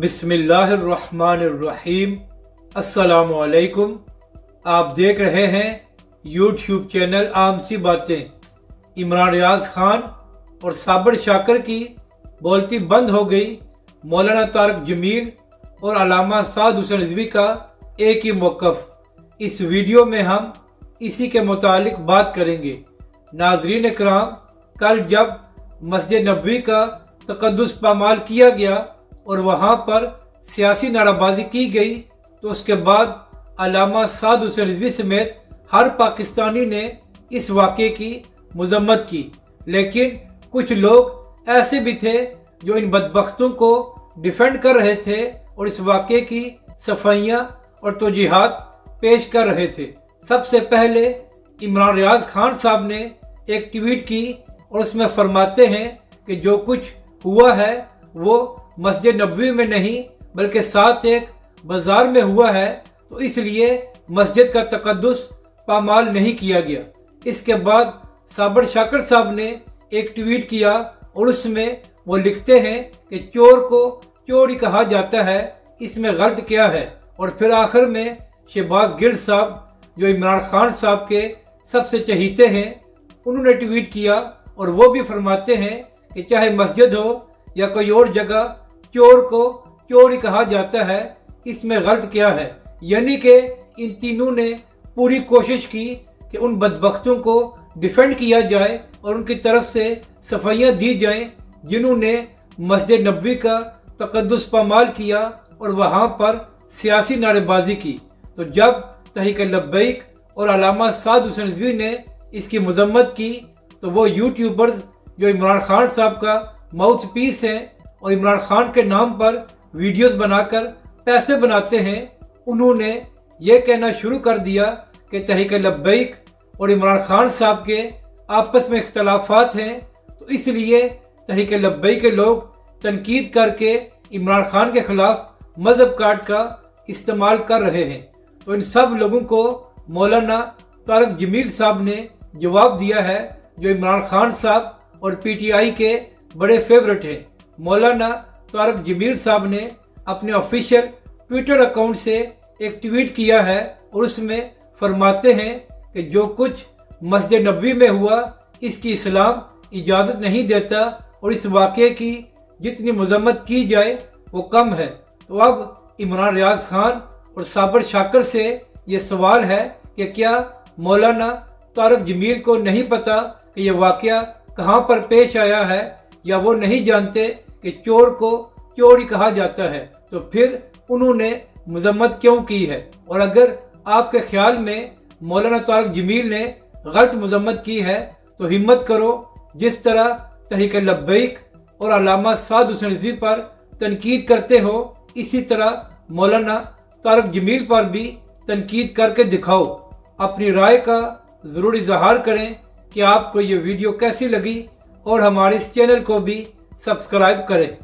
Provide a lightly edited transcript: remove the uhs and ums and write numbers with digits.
बिस्मिल्लाहिर्रहमानिर्रहीम। अस्सलामु अलैकुम। आप देख रहे हैं यूट्यूब चैनल आम सी बातें। इमरान रियाज खान और साबिर शाकिर की बोलती बंद हो गई। मौलाना तारिक जमील और अल्लामा साद हुसैन रिजवी का एक ही मौक़िफ़। इस वीडियो में हम इसी के मुतालिक बात करेंगे। नाज़रीन इकराम, कल जब मस्जिद नबवी का तक़द्दुस पामाल किया गया और वहाँ पर सियासी नाराबाजी की गई, तो उसके बाद अल्लामा साद हुसैन रिजवी समेत हर पाकिस्तानी ने इस वाक़े की मज़म्मत की। लेकिन कुछ लोग ऐसे भी थे जो इन बदबख्तों को डिफेंड कर रहे थे और इस वाक़े की सफाइयाँ और तौजीहात पेश कर रहे थे। सबसे पहले इमरान रियाज खान साहब ने एक ट्वीट की और उसमें फरमाते हैं कि जो कुछ हुआ है वो मस्जिद नबवी में नहीं बल्कि साथ एक बाजार में हुआ है, तो इसलिए मस्जिद का तक़द्दुस पामाल नहीं किया गया। इसके बाद साबिर शाकिर साहब ने एक ट्वीट किया और उसमें वो लिखते हैं कि चोर को चोर ही कहा जाता है, इसमें गलत क्या है। और फिर आखिर में शहबाज गिल साहब जो इमरान खान साहब के सबसे चहीते हैं, उन्होंने ट्वीट किया और वो भी फरमाते हैं कि चाहे मस्जिद हो या कोई और जगह, चोर को चोर ही कहा जाता है, इसमें गलत क्या है। यानी कि इन तीनों ने पूरी कोशिश की कि उन बदबख्तों को डिफेंड किया जाए और उनकी तरफ से सफाइयाँ दी जाएं जिन्होंने मस्जिद नबवी का तक़द्दुस पामाल किया और वहाँ पर सियासी नारेबाजी की। तो जब तहरीक लब्बैक और अल्लामा साद हुसैन रिजवी ने इसकी मज़म्मत की, तो वो यूट्यूबर्स जो इमरान खान साहब का माउथ पीस हैं और इमरान खान के नाम पर वीडियोस बनाकर पैसे बनाते हैं, उन्होंने ये कहना शुरू कर दिया कि तहरीक लब्बैक और इमरान खान साहब के आपस में इख्तलाफात हैं, तो इसलिए तहरीक लब्बैक के लोग तनकीद करके इमरान खान के खिलाफ मजहब कार्ड का इस्तेमाल कर रहे हैं। तो इन सब लोगों को मौलाना तारिक जमील साहब ने जवाब दिया है, जो इमरान खान साहब और पीटीआई के बड़े फेवरेट हैं। मौलाना तारिक जमील साहब ने अपने ऑफिशियल ट्विटर अकाउंट से एक ट्वीट किया है और उसमें फरमाते हैं कि जो कुछ मस्जिद नबवी में हुआ इसकी इस्लाम इजाज़त नहीं देता और इस वाक़े की जितनी मज़म्मत की जाए वो कम है। तो अब इमरान रियाज खान और साबिर शाकिर से ये सवाल है कि क्या मौलाना तारिक जमील को नहीं पता कि यह वाक़या कहाँ पर पेश आया है, या वो नहीं जानते कि चोर को चोर ही कहा जाता है, तो फिर उन्होंने मज़म्मत क्यों की है। और अगर आपके ख्याल में मौलाना तारिक जमील ने गलत मज़म्मत की है, तो हिम्मत करो, जिस तरह तहरीक लब्बैक और अल्लामा साद हुसैन रिजवी पर तनकीद करते हो, इसी तरह मौलाना तारिक जमील पर भी तनकीद करके दिखाओ। अपनी राय का ज़रूर इज़हार करें कि आपको ये वीडियो कैसी लगी और हमारे इस चैनल को भी सब्सक्राइब करें।